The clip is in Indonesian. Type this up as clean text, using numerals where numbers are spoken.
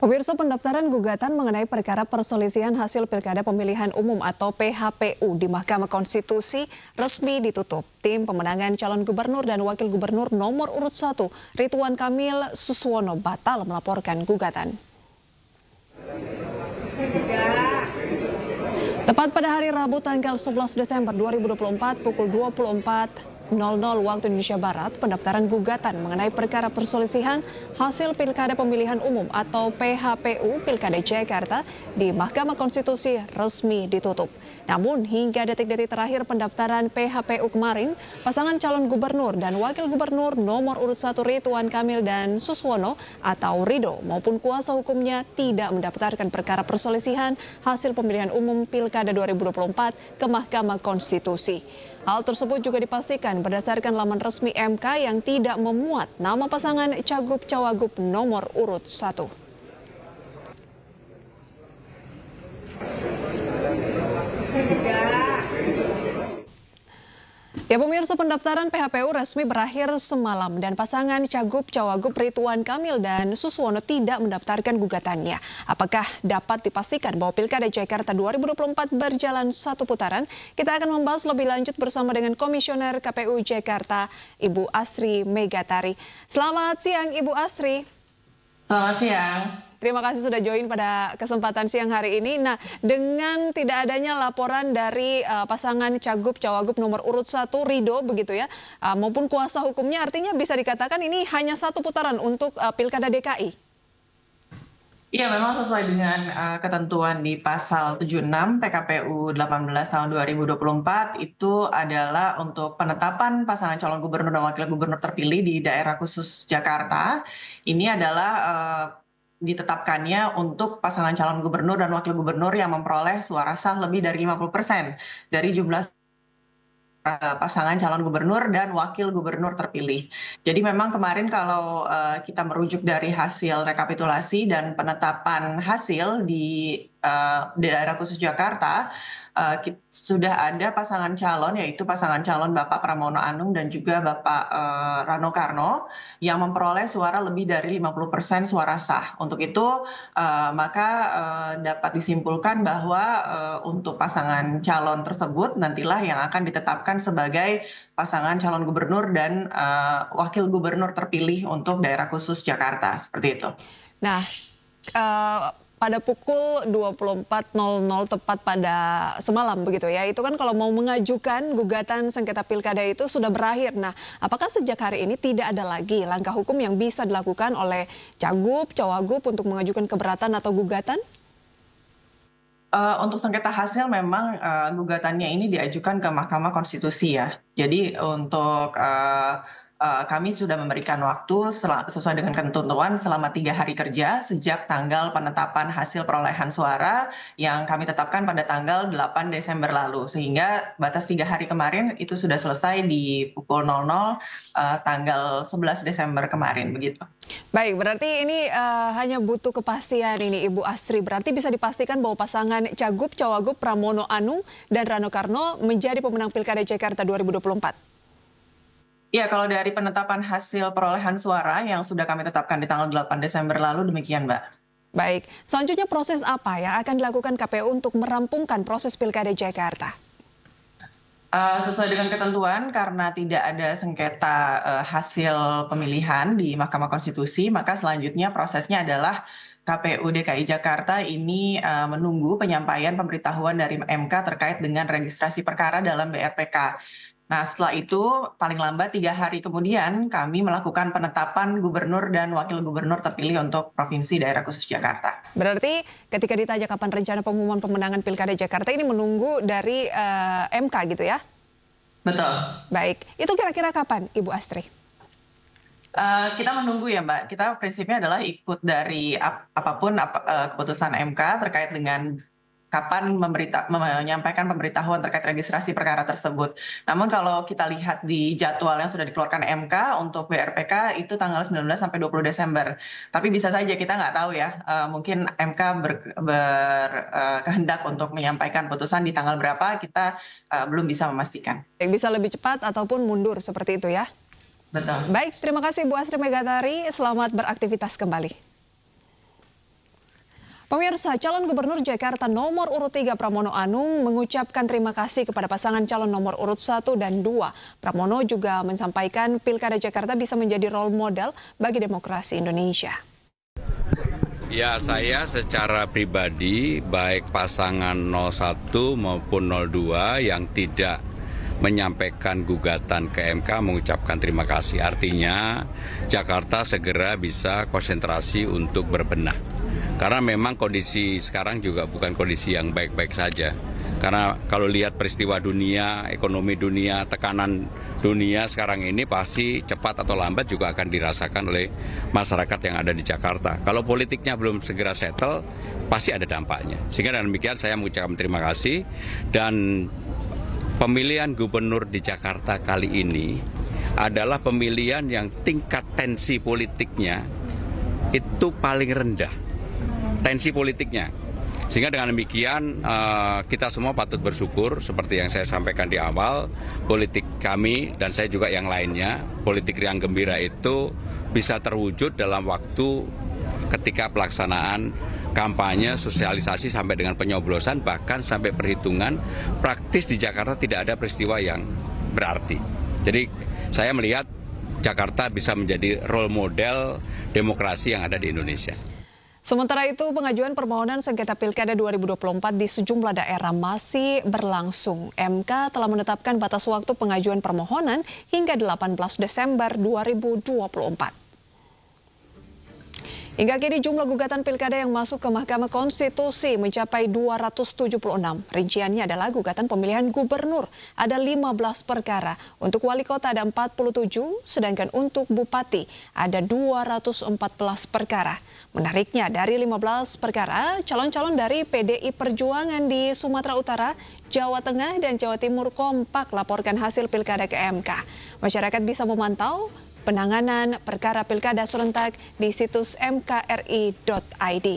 Pemirsa, pendaftaran gugatan mengenai perkara perselisihan hasil Pilkada Pemilihan Umum atau PHPU di Mahkamah Konstitusi resmi ditutup. Tim pemenangan calon gubernur dan wakil gubernur nomor urut 1, Ridwan Kamil Suswono, batal melaporkan gugatan. Tepat pada hari Rabu tanggal 11 Desember 2024 pukul 24.00 waktu Indonesia Barat, pendaftaran gugatan mengenai perkara perselisihan hasil Pilkada Pemilihan Umum atau PHPU Pilkada Jakarta di Mahkamah Konstitusi resmi ditutup. Namun hingga detik-detik terakhir pendaftaran PHPU kemarin, pasangan calon gubernur dan wakil gubernur nomor urut 1 Ridwan Kamil dan Suswono atau Rido maupun kuasa hukumnya tidak mendaftarkan perkara perselisihan hasil pemilihan umum Pilkada 2024 ke Mahkamah Konstitusi. Hal tersebut juga dipastikan berdasarkan laman resmi MK yang tidak memuat nama pasangan Cagup-Cawagup nomor urut 1. Ya pemirsa, pendaftaran PHPU resmi berakhir semalam dan pasangan Cagup-Cawagup Ridwan Kamil dan Suswono tidak mendaftarkan gugatannya. Apakah dapat dipastikan bahwa Pilkada Jakarta 2024 berjalan satu putaran? Kita akan membahas lebih lanjut bersama dengan Komisioner KPU Jakarta, Ibu Asri Megatari. Selamat siang Ibu Asri. Selamat siang. Terima kasih sudah join pada kesempatan siang hari ini. Nah, dengan tidak adanya laporan dari pasangan Cagup-Cawagup nomor urut 1 Rido begitu ya, maupun kuasa hukumnya, artinya bisa dikatakan ini hanya satu putaran untuk Pilkada DKI. Iya, memang sesuai dengan ketentuan di pasal 76 PKPU 18 tahun 2024 itu adalah untuk penetapan pasangan calon gubernur dan wakil gubernur terpilih di daerah khusus Jakarta. Ini adalah ditetapkannya untuk pasangan calon gubernur dan wakil gubernur yang memperoleh suara sah lebih dari 50% dari jumlah pasangan calon gubernur dan wakil gubernur terpilih. Jadi memang kemarin kalau kita merujuk dari hasil rekapitulasi dan penetapan hasil di daerah khusus Jakarta, sudah ada pasangan calon, yaitu pasangan calon Bapak Pramono Anung dan juga Bapak Rano Karno yang memperoleh suara lebih dari 50% suara sah. Untuk itu maka dapat disimpulkan bahwa untuk pasangan calon tersebut nantilah yang akan ditetapkan sebagai pasangan calon gubernur dan wakil gubernur terpilih untuk daerah khusus Jakarta, seperti itu. Nah, pada pukul 24.00 tepat pada semalam begitu ya, itu kan kalau mau mengajukan gugatan sengketa pilkada itu sudah berakhir. Nah, apakah sejak hari ini tidak ada lagi langkah hukum yang bisa dilakukan oleh Cagup, Cawagup untuk mengajukan keberatan atau gugatan? Untuk sengketa hasil memang gugatannya ini diajukan ke Mahkamah Konstitusi ya. Jadi untuk kami sudah memberikan waktu sesuai dengan ketentuan selama 3 hari kerja sejak tanggal penetapan hasil perolehan suara yang kami tetapkan pada tanggal 8 Desember lalu. Sehingga batas 3 hari kemarin itu sudah selesai di pukul 00 tanggal 11 Desember kemarin, begitu. Baik, berarti ini hanya butuh kepastian ini Ibu Asri. Berarti bisa dipastikan bahwa pasangan Cagup, Cawagup, Pramono Anung dan Rano Karno menjadi pemenang Pilkada Jakarta 2024. Iya, kalau dari penetapan hasil perolehan suara yang sudah kami tetapkan di tanggal 8 Desember lalu, demikian, Mbak. Baik, selanjutnya proses apa yang akan dilakukan KPU untuk merampungkan proses Pilkada Jakarta? Sesuai dengan ketentuan, karena tidak ada sengketa hasil pemilihan di Mahkamah Konstitusi, maka selanjutnya prosesnya adalah KPU DKI Jakarta ini menunggu penyampaian pemberitahuan dari MK terkait dengan registrasi perkara dalam BRPK. Nah, setelah itu paling lambat 3 hari kemudian kami melakukan penetapan gubernur dan wakil gubernur terpilih untuk Provinsi Daerah Khusus Jakarta. Berarti ketika ditanya kapan rencana pengumuman pemenangan Pilkada Jakarta ini menunggu dari MK gitu ya? Betul. Baik, itu kira-kira kapan Ibu Asri? Kita menunggu ya Mbak, kita prinsipnya adalah ikut dari apapun keputusan MK terkait dengan kapan menyampaikan pemberitahuan terkait registrasi perkara tersebut. Namun kalau kita lihat di jadwal yang sudah dikeluarkan MK untuk BRPK itu tanggal 19 sampai 20 Desember. Tapi bisa saja kita nggak tahu ya, mungkin MK berkehendak untuk menyampaikan putusan di tanggal berapa, kita belum bisa memastikan. Bisa lebih cepat ataupun mundur seperti itu ya? Betul. Baik, terima kasih Bu Asri Megatari, selamat beraktivitas kembali. Pemirsa, calon gubernur Jakarta nomor urut 3 Pramono Anung mengucapkan terima kasih kepada pasangan calon nomor urut 1 dan 2. Pramono juga menyampaikan Pilkada Jakarta bisa menjadi role model bagi demokrasi Indonesia. Ya, saya secara pribadi baik pasangan 01 maupun 02 yang tidak menyampaikan gugatan ke MK mengucapkan terima kasih. Artinya Jakarta segera bisa konsentrasi untuk berbenah. Karena memang kondisi sekarang juga bukan kondisi yang baik-baik saja. Karena kalau lihat peristiwa dunia, ekonomi dunia, tekanan dunia sekarang ini pasti cepat atau lambat juga akan dirasakan oleh masyarakat yang ada di Jakarta. Kalau politiknya belum segera settle, pasti ada dampaknya. Sehingga dengan demikian saya mengucapkan terima kasih dan pemilihan gubernur di Jakarta kali ini adalah pemilihan yang tingkat tensi politiknya itu paling rendah. Tensi politiknya. Sehingga dengan demikian kita semua patut bersyukur seperti yang saya sampaikan di awal, politik kami dan saya juga yang lainnya, politik riang gembira itu bisa terwujud dalam waktu ketika pelaksanaan kampanye, sosialisasi sampai dengan penyoblosan, bahkan sampai perhitungan praktis di Jakarta tidak ada peristiwa yang berarti. Jadi saya melihat Jakarta bisa menjadi role model demokrasi yang ada di Indonesia. Sementara itu, pengajuan permohonan sengketa Pilkada 2024 di sejumlah daerah masih berlangsung. MK telah menetapkan batas waktu pengajuan permohonan hingga 18 Desember 2024. Hingga kini jumlah gugatan pilkada yang masuk ke Mahkamah Konstitusi mencapai 276. Rinciannya adalah gugatan pemilihan gubernur ada 15 perkara, untuk wali kota ada 47, sedangkan untuk bupati ada 214 perkara. Menariknya dari 15 perkara, calon-calon dari PDI Perjuangan di Sumatera Utara, Jawa Tengah, dan Jawa Timur kompak laporkan hasil pilkada ke MK. Masyarakat bisa memantau penanganan perkara pilkada serentak di situs mkri.id.